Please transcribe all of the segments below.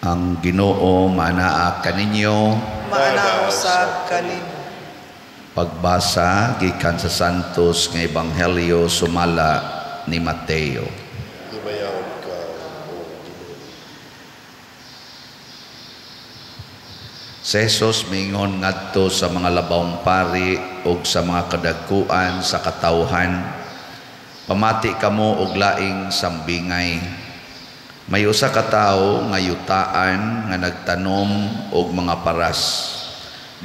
Ang Ginoo manaa kaninyo. Manao usab kanimo. Pagbasa gikan sa Santos nga Ebanghelyo sumala ni Mateo. Himayaw ka, O Si Jesus mingon ngadto sa mga labawng pari ug sa mga kadagkuan sa katawhan. Pamati kamo og laing sambingay. May usa ka tawo nga yutaan nga nagtanom og mga paras.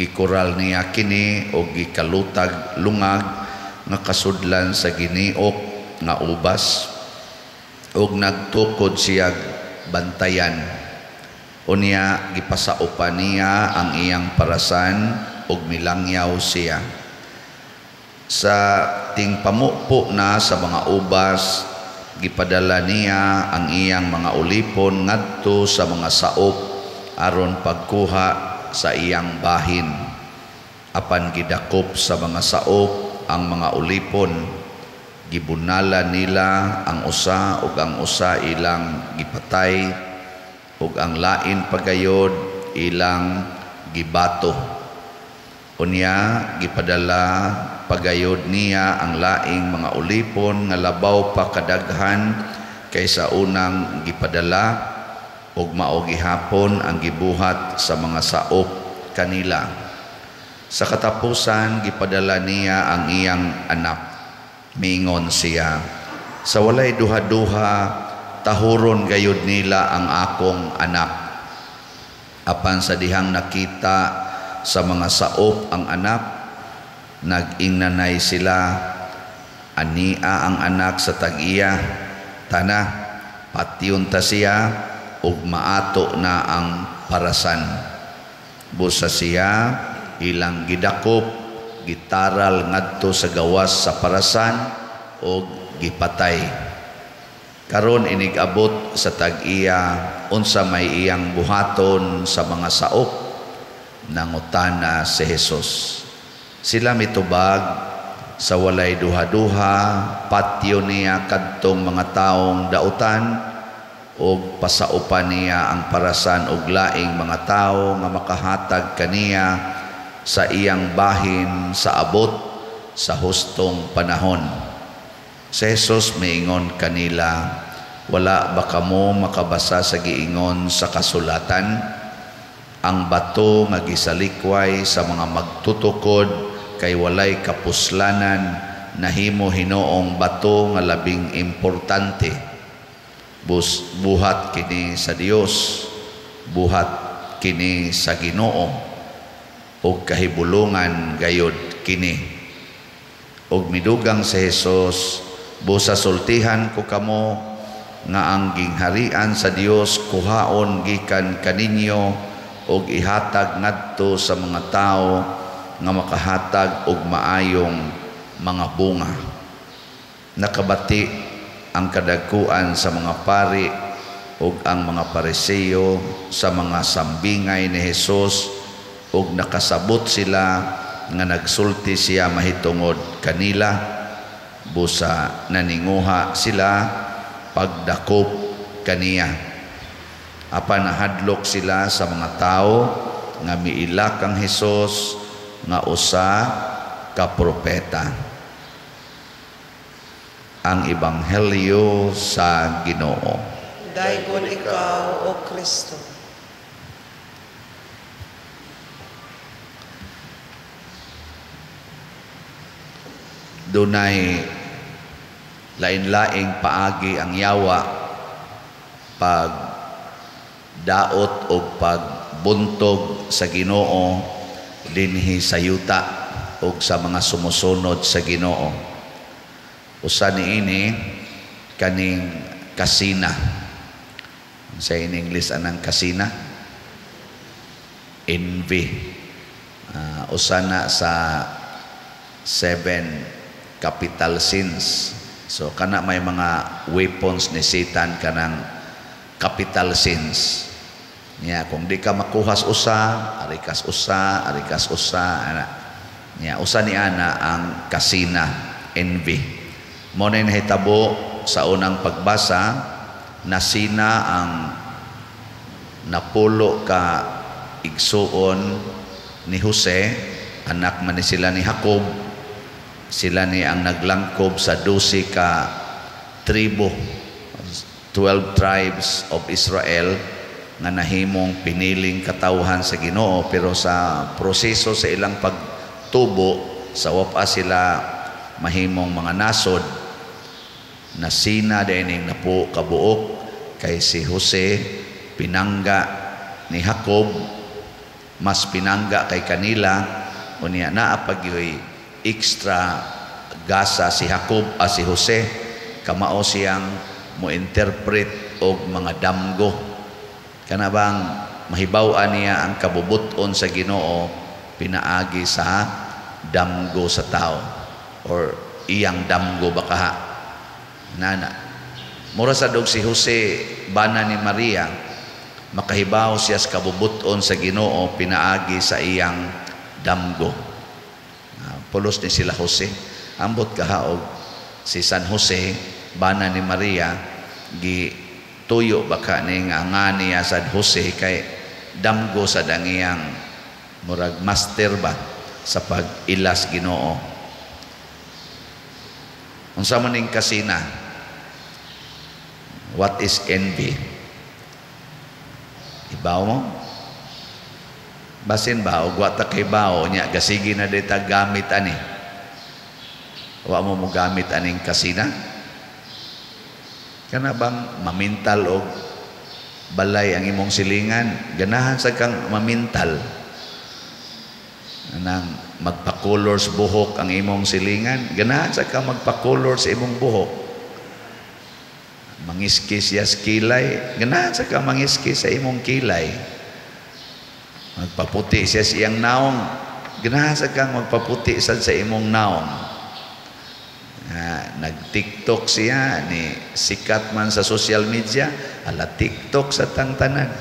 Gikural niya kini og gikalutag lungag nga kasudlan sa giniok nga ubas ug nagtukod siya bantayan. Unya gipasaupan niya ang iyang parasan ug milangyaw siya. Sa tingpamupo na sa mga ubas, gipadala niya ang iyang mga ulipon ngadto sa mga saop aron pagkuha sa iyang bahin. Apan gidakop sa mga saop ang mga ulipon, gibunala nila ang usa ug ang usa ilang gipatay ug ang lain pagayod ilang gibato. Unya gipadala pagayod niya ang laing mga ulipon nga labaw pa kadaghan kaysa unang gipadala ug mao gihapon ang gibuhat sa mga saop kanila. Sa katapusan gipadala niya ang iyang anak. Mingon siya, sa walay duha-duha tahuron gayud nila ang akong anak. Apan sa dihang nakita sa mga saop ang anak, nag-ingnanay sila. Ania ang anak sa tag-iya, tana patyon ta siya ug maato na ang parasan. Busa siya ilang gidakop, gitaral ngadto sa gawas sa parasan ug gipatay. Karon inigabot sa tag-iya unsa may iyang buhaton sa mga saop. Nangutana si Jesus. Sila mitubag sa walay duha-duha, patyo niya kadtong mga taong dautan ug pasaupan niya ang parasan ug laing mga tawo nga makahatag kaniya sa iyang bahin sa abot sa hustong panahon. Si Jesus miingon kanila, wala ba kamo makabasa sa giingon sa kasulatan? Ang bato nga gisalikway sa mga magtutukod kay walay kapuslanan, nahimo hinoong bato nga labing importante. Buhat kini sa Dios, buhat kini sa Ginoo, ug kahibulungan gayud kini. Ug midugang si Jesus, busa sultihan ko kamo nga ang gingharian sa Dios kuhaon gikan kaninyo ug ihatag ngadto sa mga tao nga makahatag og maayong mga bunga. Nakabati ang kadagkuan sa mga pari ug ang mga Pariseo sa mga sambingay ni Jesus ug nakasabot sila nga nagsulti siya mahitungod kanila. Busa naninguha sila pagdakop kaniya. Apan nahadlok sila sa mga tao nga miila kang Hesus nga usa ka propeta. Ang Ebanghelyo sa Ginoo. Dayon ikaw, O Kristo. Dunay lain-laing paagi ang yawa pag daot o pagbuntog sa Ginoo dinhi sa yuta o sa mga sumusunod sa Ginoo. Usa niini kaning kasina. Sa in English anang kasina? Envy. Usa na sa 7 capital sins. So kana may mga weapons ni Satan kanang capital sins. Nya kung di ka makuhas usa, arikas usa, arikas usa ana. Nya usa ni ana ang kasina, envy. Mo na nahitabo sa unang pagbasa, nasina ang napulo ka igsuon ni Jose, anak man ni sila ni Jacob. Sila ni ang naglangkob sa 12 ka tribo, 12 tribes of Israel, nga nahimong piniling katawhan sa Ginoo. Pero sa proseso sa ilang pagtubo, sa wapas sila mahimong mga nasod, nasina dining napo kabuok kay si Jose pinangga ni Jacob, mas pinangga kay kanila, unya naa pagyoy extra gasa si Jacob si Jose, kamao siyang mo interpret og mga damgo, kana bang mahibaw-an niya ang kabubuton sa Ginoo pinaagi sa damgo sa tao, or iyang damgo baka nana. Mura sa dog si Jose bana ni Maria, makahibaw siya sa kabubuton sa Ginoo pinaagi sa iyang damgo. Pulos ni sila Jose, ambot kahaog si San Jose bana ni Maria, gi tuyo baka ning nga niya sa Jose kay damgo sa dangiyang murag master ba sa pag-ilas Ginoo. Unsa man ning kasina? What is envy? Ibaw mo? Basin ba og wa ta kay bawo nya gasigi na dita gamit ani. Wa mo gamit aning kasina? Kana bang mamintal og balay ang imong silingan? Ganahan sa kang mamintal. Nang magpa-colors buhok ang imong silingan, ganahan sa kang magpa-color sa imong buhok. Mangiskis yas kilay, ganahan sa kang mangiskis sa imong kilay. Magpaputi siya sa iyang naong, ganahan sa kang magpaputi sa imong naong. Nag-TikTok siya, ni sikat man sa social media, ala TikTok sa tangtanan.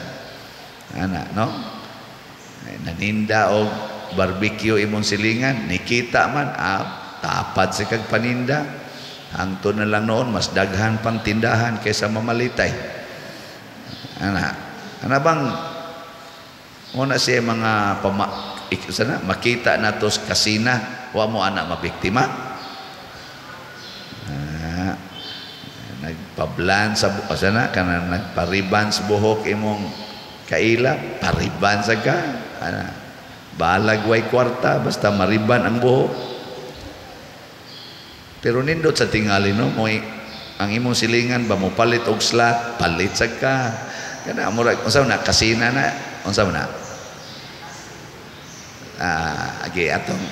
No? Naninda og barbecue imong silingan, nikita man, tapad sa kag paninda. Hangtod na lang noon, mas daghan pang tindahan kaysa mamalitay. Ana bang muna siya mga makita na to sa kasina, wa mo anak mabiktima. Nagpablan sa sana kana nagpariban sa buhok imong kaila, pariban sa ka. Balag way kwarta basta mariban ang buhok. Pero nindot sa tingali no, mo ang imong silingan ba mo palit og slot, palit sa ka. Kana murag unsa na kasina na, unsa na?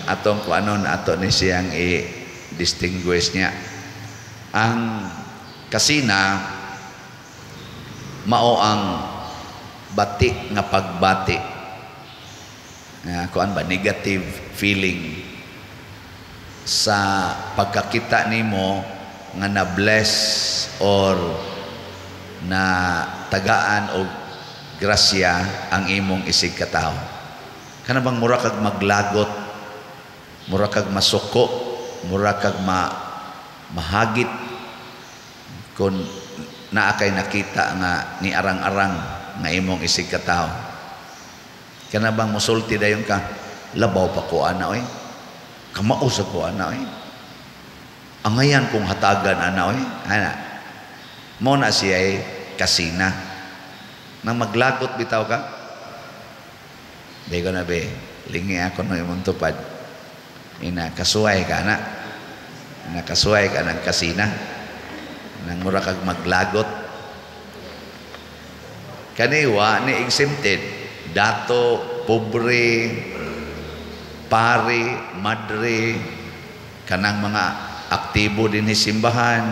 Atong kuanon ato ni siyang i-distinguish niya. Ang kasina mao ang bati nga pagbati. Kuan ba negative feeling sa pagkakita nimo nga na bless or na tagaan og grasya ang imong isig katao. Kana bang mura kag maglagot, mura kag masuko, mura kag mahagit kung naa kay nakita nga ni arang-arang nga imong isig katao. Kana bang musulti dayon ka, labaw pa ko ana oy, kamausap ko ana oy, angayan kong hatagan ana oy, ana mo na siya kasina nang maglagot bitaw ka. Bego na be, lingi ako no imong tupad. Ina kasuway ka na. Nakasuway ka ng kasina. Nang mura kag maglagot. Kaniwa ni exempted. Dato, pobre, pari, madre, kanang mga aktibo din ni simbahan.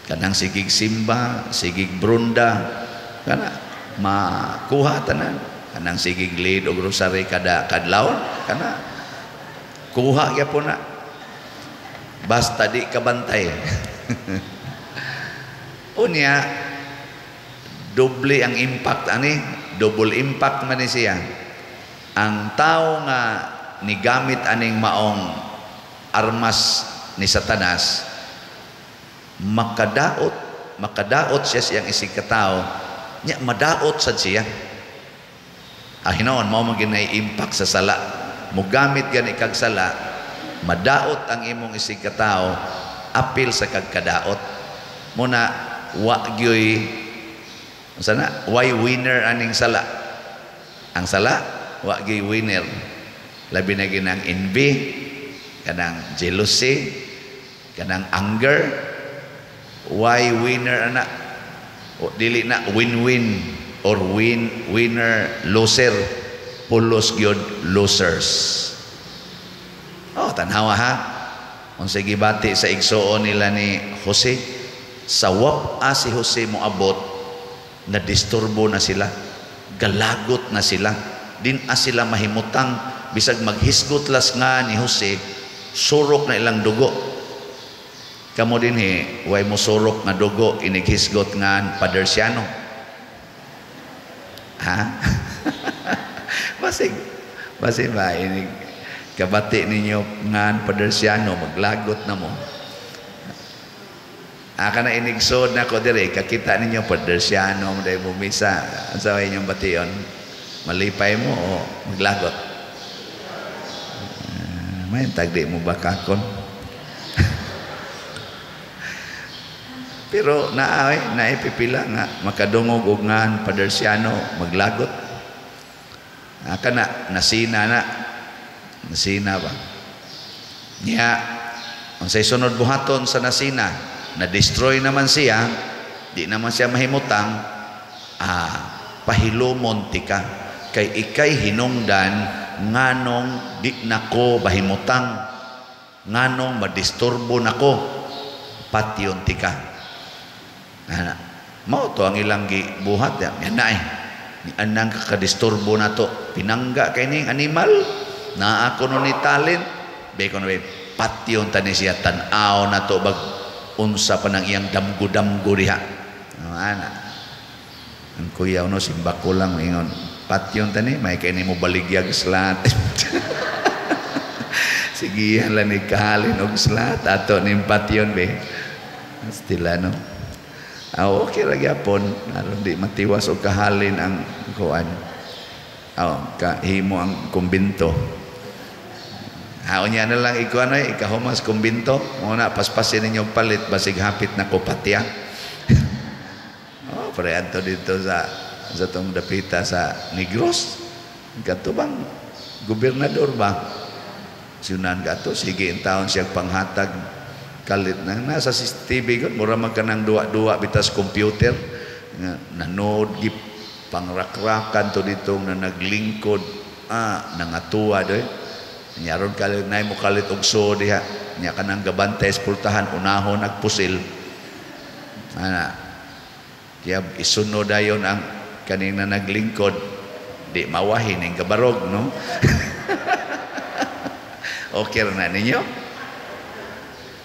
Kanang sigig simba, sigig brunda. Kana makuha tanan. Kanang sigig lead o rosary kada kadlawon, kana kuha ya po na basta di kabantay. Unya doble ang impact ani, double impact man ni siya. Ang tao nga ni gamit aning maong armas ni Satanas, makadaot siya siyang isig katao nya madaot sad siya. Hinaon mao man ginay impact sa sala. Mugamit gani kag sala, madaot ang imong isig katao, apil sa kagkadaot. Muna wa gyoy sana why winner aning sala. Ang sala wa gyoy winner. Labi na ginang envy, kanang jealousy, kanang anger. Why winner ana? O dili na win-win or winner loser. Pulos gyud losers. Oh, tanhawa ha. Unsa gibati sa igsuon nila ni Jose, sa wap si Jose moabot, na disturbo na sila, galagot na sila, din sila mahimutang bisag maghisgot las nga ni Jose, surok na ilang dugo. Kamo din way mo surok nga dugo inighisgot nga padersiano. Ha? Basig ba inig kabati ninyo nga padersiano maglagot na mo. Kana inigsod na ko dire kakita ninyo padersiano mo dai bumisa sa inyong bation malipay mo o maglagot. May tagdi mo bakakon. Pero naipipila nga makadungog og nga padersiano maglagot. Kana nasina ba niya ang say sunod buhaton sa nasina na destroy naman siya, di naman siya mahimutang, pahilomon tika kay ikay hinungdan nganong di nako bahimutang, nganong madisturbo nako, patyon tika. Mao to ang ilang gibuhat yan na ni anang kakadisturbo na to, pinangga kay ning animal na ako no ni talent be ko no patyon tani siya tan-aw na to bag unsa pa nang iyang damgo-damgo diha. Ana ang kuya no simba ko lang ingon patyon tani may kay nimo baligyag slat. Sige lang ni kahalin og slat ato ning patyon be stilano. Okay ra gyapon aron di matiwas og kahalin ang kuan. Kahimo ang kumbinto. Unya na lang ikuan ay ikahumas kumbinto mo na paspasin ninyo palit basig hapit na kopatya. Pre adto dito sa tong dapita sa Negros. Katubang gobernador ba? Siunan gato sige taon siya panghatag kalit na nasa CCTV gud mura man kanang duwa-duwa bitas computer nanood gi pangrakrakan to ditong na naglingkod nangatuwa doy nyaron kalit nay mo kalit og so diha nya kanang gabantay pultahan unahon nagpusil kaya isunod dayon ang kaning na naglingkod di mawahin ning kabarog no. Okay na ninyo.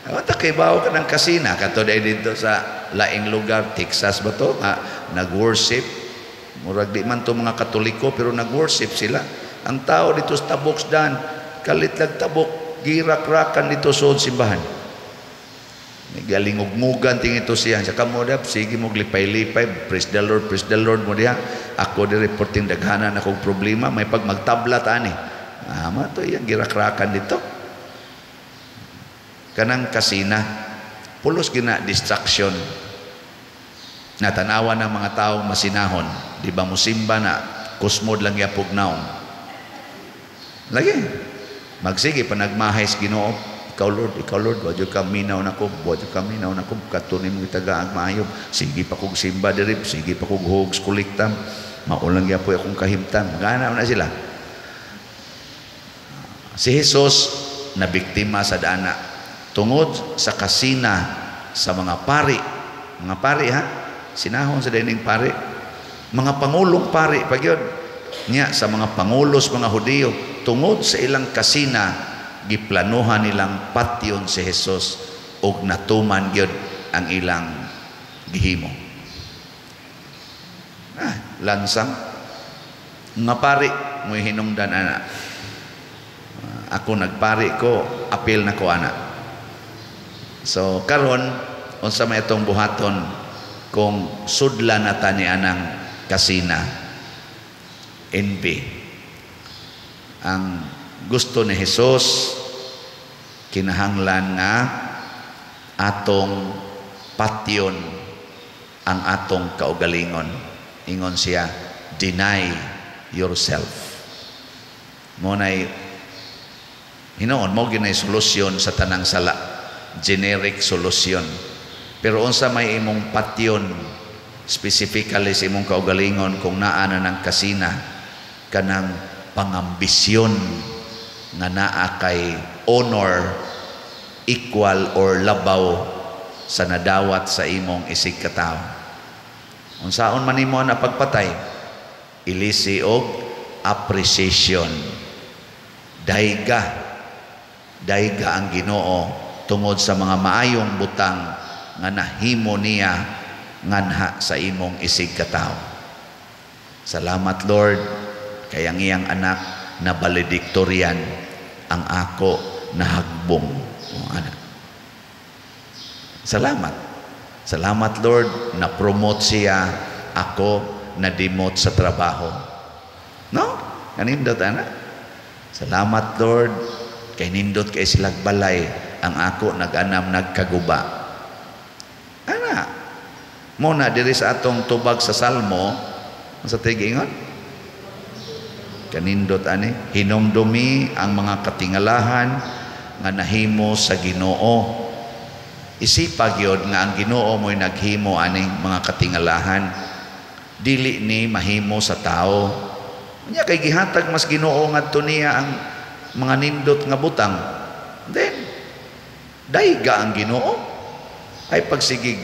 Takibaw ka ng kasina kato dahil dito sa laing lugar Texas ba to nag-worship murag di man to mga Katoliko pero nag-worship sila ang tao dito sa Taboksdan kalit lag tabok girak-rakan dito sa simbahan galingog-mugan ting ito siya saka mo dap sige mo lipay-lipay praise the Lord mo diha ako di reporting daghanan akong problema may pag magtabla tani to yang girak-rakan dito kanang kasina pulos gina distraction na tanawa ng mga taong masinahon di ba musimba na kusmod lang yapog naong lagi magsige panagmahay sa Ginoo ikaw Lord wadyo ka minaw nako katunin mo itagaan maayo sige pa kog simba diri sige pa kog hogs kuliktam maulang yapoy akong kahimtan magana na sila si Jesus na biktima sa dana tungod sa kasina sa mga pari ha sinahon sa dining pari mga pangulong pari pagyod nya sa mga pangulos mga Hudiyo tungod sa ilang kasina giplanuhan nilang patyon si Jesus ug natuman gyud ang ilang gihimo lansang nga pari mo hinungdan ana ako nagpari ko apil na ko ana. So karon unsa may itong buhaton kung sudlan na tani anang kasina, envy. Ang gusto ni Jesus, kinahanglan nga atong patyon ang atong kaugalingon. Ingon siya, deny yourself. Muna'y hinoon mo ginay solusyon sa tanang sala, generic solusyon. Pero unsa may imong patyon specifically sa imong kaugalingon kung naa na ng kasina kanang pangambisyon nga naa kay honor equal or labaw sa nadawat sa imong isig katao. Unsaon man nimo na pagpatay, ilisi og appreciation. Dayga ang Ginoo tungod sa mga maayong butang nga nahimo niya nganha sa imong isig katao. Salamat Lord kay ang iyang anak na valedictorian ang ako nahagbong. Salamat Lord na promote siya, ako na demote sa trabaho. No? Kanindot ana? Salamat Lord kay nindot kay silag balay ang ako nag-anam nagkaguba. Ana? Muna diri sa atong tubag sa Salmo sa tigingon. Kanindot ani, hinumdumi ang mga katingalahan nga nahimo sa Ginoo. Isipag yun nga ang Ginoo mo'y naghimo aning mga katingalahan. Dili ni mahimo sa tao. Nya kay gihatag mas Ginoo ngadto niya ang mga nindot nga butang. Then dayga ang Ginoo. Ay pagsigig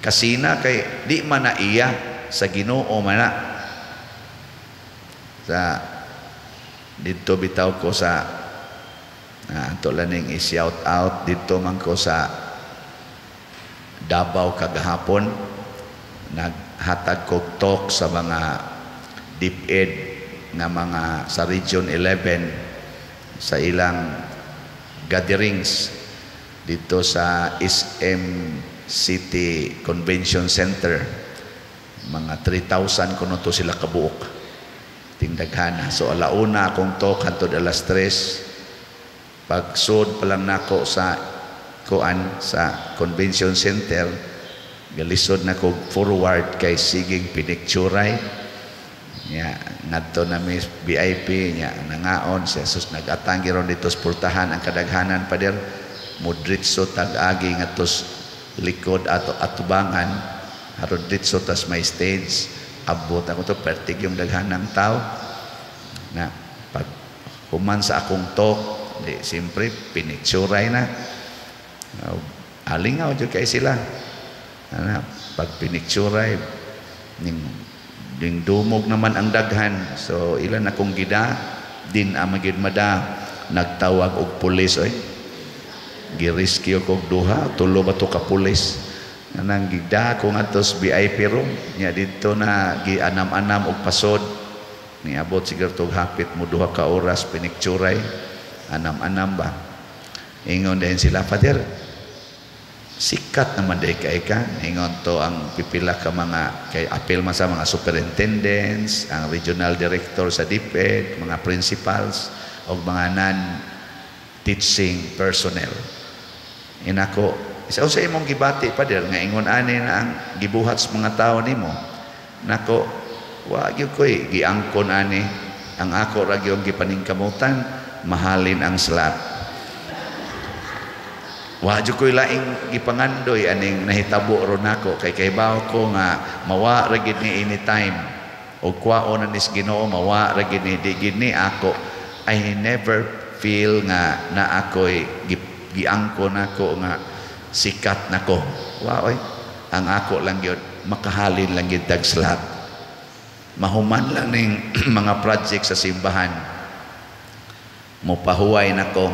kasina kay di man na iya sa Ginoo man na. Sa dito bitaw ko sa ato laning i-shout out dito man ko sa Davao kagahapon, naghatag kog talk sa mga DepEd nga mga sa Region 11 sa ilang gatherings dito sa SM City Convention Center. Mga 3,000 kuno to sila kabuok tindaghana. So alauna akong talk hantod alas 3. Pagsud pa lang nako sa kuan sa convention center, galisod na ko forward kay siging pinicturay nya ngadto na mi VIP nya nangaon siya sus nag-atanggi ron dito sa pultahan ang kadaghanan pader mudritso tag-agi ngadtos likod ato atubangan aron ditso tas may stage abot ako to pertig yung daghanang tao na pag human sa akong talk di siyempre pinicturay na. Alingaw dyan kay sila. Pag pinicturay, ning dumog naman ang daghan. So ilan akong gida, din amagid mada, nagtawag og pulis. Girescue kog duha, tulo ba to ka pulis. Nang gida ko nga tos VIP room. Nya dito na gianam-anam og pasod. Niabot siguro tog hapit mo duha ka oras pinicturay. Anam-anam ba? Ingon din sila, Father, sikat naman day kay ka. Ingon to ang pipila ka mga, kay apil man sa mga superintendents, ang regional director sa DepEd, mga principals, o mga non-teaching personnel. Inako, isa sa imong gibati, Father, nga ingon ani na ang gibuhat sa mga tao nimo. Nako, wag yun ko'y giangkon ani, ang ako ragyong gipaningkamutan, mahalin ang salat. Wadyo ko'y laing gipangandoy aning nahitabo ron ako kay kaybaw ko nga mawa ra gid ni anytime o kwaon anis Ginoo mawa ra gid ni di gid ni ako. I never feel nga na ako'y giangko nako nga sikat nako. Waoy ang ako lang gyud makahalin lang gyud dagslat. Mahuman lang ning mga project sa simbahan. Mopahuway nako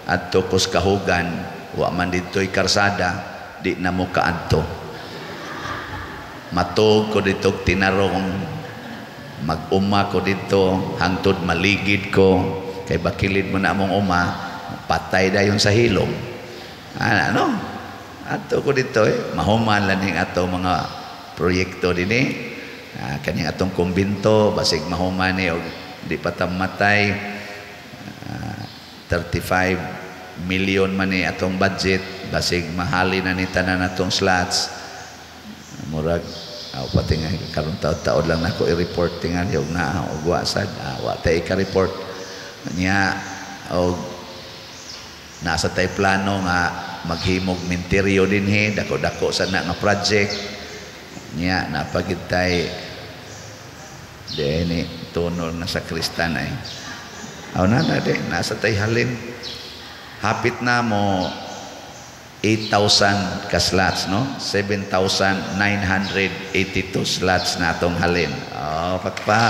adto ko sa kahugan. Wa man dito'y karsada, di na mo kaadto. Matog ko dito tinarong, mag-uma ko dito, hangtod maligid ko, kay bakilid mo na mong uma, patay dayon sa hilom. Ano? Ato ko dito mahuman lang yung ato mga proyekto din Kaning atong kumbinto basig mahuman ni og di pa tamatay. 35 million man ni atong budget basig mahali na ni tanan atong slots. Murag pati nga karon taod-taod lang nako i-report tingali og naa og wasad wa tay ka report niya og nasa tay plano nga maghimog minteryo dinhi dako-dako sa na nga project niya napagid tay deni tunol na sa Kristan ay na de nasa tay halin hapit na mo 8,000 ka slots, no? 7,982 slots na itong halin. Pakpa.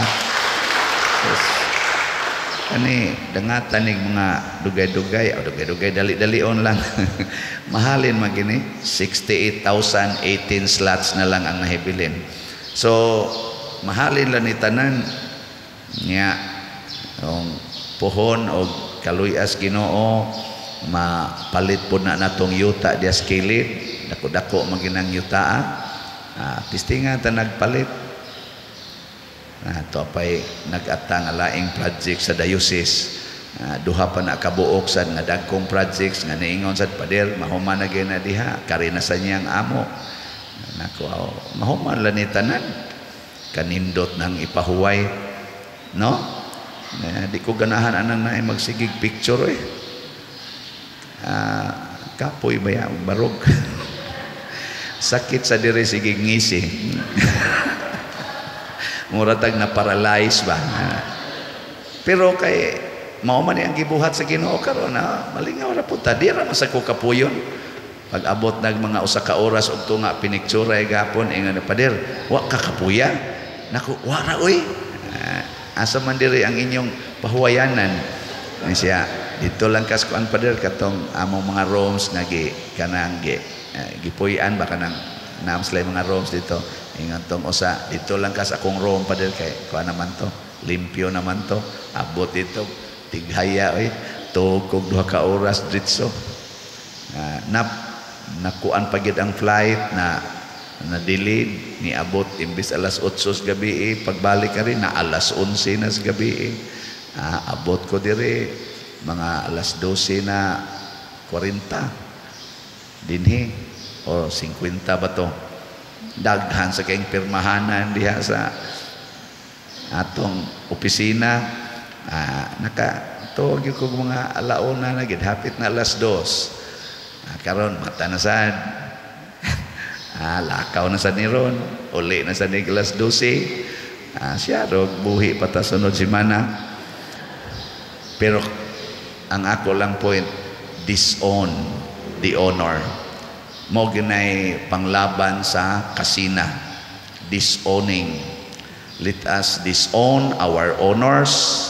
Yes. Kani, dangatan ng mga dugay-dugay, dugay-dugay, dali-dalion lang. Mahalin magini, 68,018 slots na lang ang nahibilin. So, mahalin lang ni tanan niya, yung puhon o kaluyas Ginoo, mapalit po na natong yuta dias kilid dako-dako maginang yuta pistingan ta nagpalit to pay nag-atang laing project sa diocese duha pa na kabuok sad nga dagkong projects nga niingon sad pader mahuman na gyud na diha kari na sa niyang amo nako mahuman la ni tanan kanindot nang ipahuway no di ko ganahan anang naay magsigig picture kapoy ba yan barog sakit sa diri sige ngisi muratag na paralyze ba pero kay mao man ang gibuhat sa Ginoo karon malingaw ra pud ta dira man sa ko kapuyon pag abot nag mga usa ka oras og tunga piniktura gapon ingon pader wa ka kapuya naku wa ra oy asa man diri ang inyong pahuwayanan siya dito lang kas kuan pader katong among mga rooms nga kanang gipuy-an ba kanang namslay mga rooms dito ingon tong usa dito lang kas akong room pader kay kuan naman to limpyo naman to abot dito tighaya oy tukog 2 ka oras ditso nakuan pagid ang flight na delayed ni abot imbis alas 8 gabi pagbalik ka rin na alas 11 na sa gabi abot ko dire mga alas 12 na 40 dinhi o 50 ba to daghan sa kayong pirmahanan diha sa atong opisina nakatuog ko mga alauna na gid hapit na alas 2 karon mata na sad lakaw na sa niron uli na sa ni alas 12 siya rog buhi pata sunod semana pero ang ako lang point disown the honor mo ginay panglaban sa kasina disowning let us disown our honors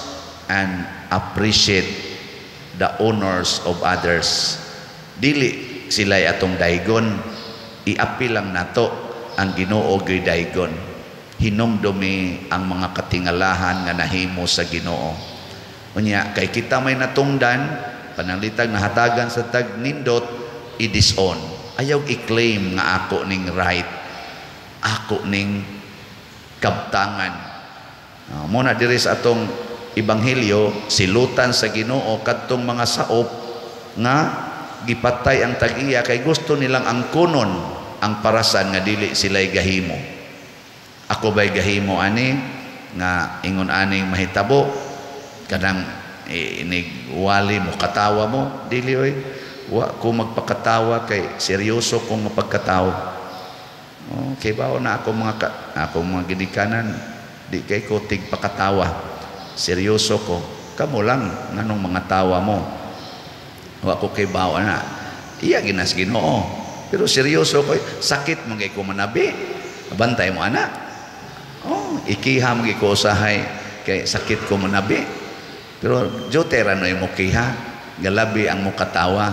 and appreciate the honors of others dili sila'y atong daygon iapi lang nato ang Ginoo gyud daygon hinumdumi ang mga katingalahan nga nahimo sa Ginoo unya kay kita may natungdan pananglitag na hatagan sa tag nindot i-disown ayaw i-claim nga ako ning right ako ning kabtangan muna diri sa atong ebanghelyo silutan sa Ginoo kadtong mga saop nga gipatay ang tag-iya kay gusto nilang angkunon ang parasan nga dili sila'y gahimo ako ba'y gahimo ani nga ingon aning mahitabo kanang inigwali mo katawa mo dili oy wa ko magpakatawa kay seryoso kong mapagkatawa kay bao na ako mga gidikanan di kay ko tig pakatawa seryoso ko kamo lang nganong mga tawa mo wa ko kay bao na iya ginas Ginoo pero seryoso ko sakit man kay ko manabi bantay mo ana ikiha man ko usahay kay sakit ko manabi pero jotera no mo kiha galabi ang mo katawa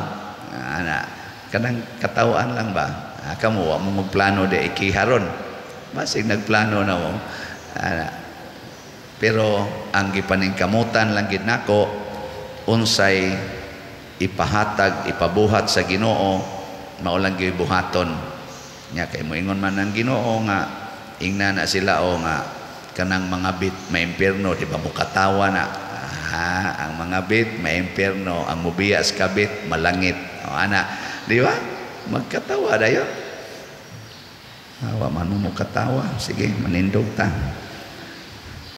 kanang katawaan lang ba kamo wa mo magplano de ikiharon basig nagplano na mo pero ang gipaningkamutan lang gid nako unsay ipahatag ipabuhat sa Ginoo mao lang gyud buhaton nya kay moingon man ang Ginoo nga ingna na sila o nga kanang mga bit maimpierno, di ba mukatawa na. Ang mga bit maimpierno, ang mubiyas kabit malangit. O ana, di ba? Magkatawa dayon. Awa man mo katawa. Sige, manindog ta.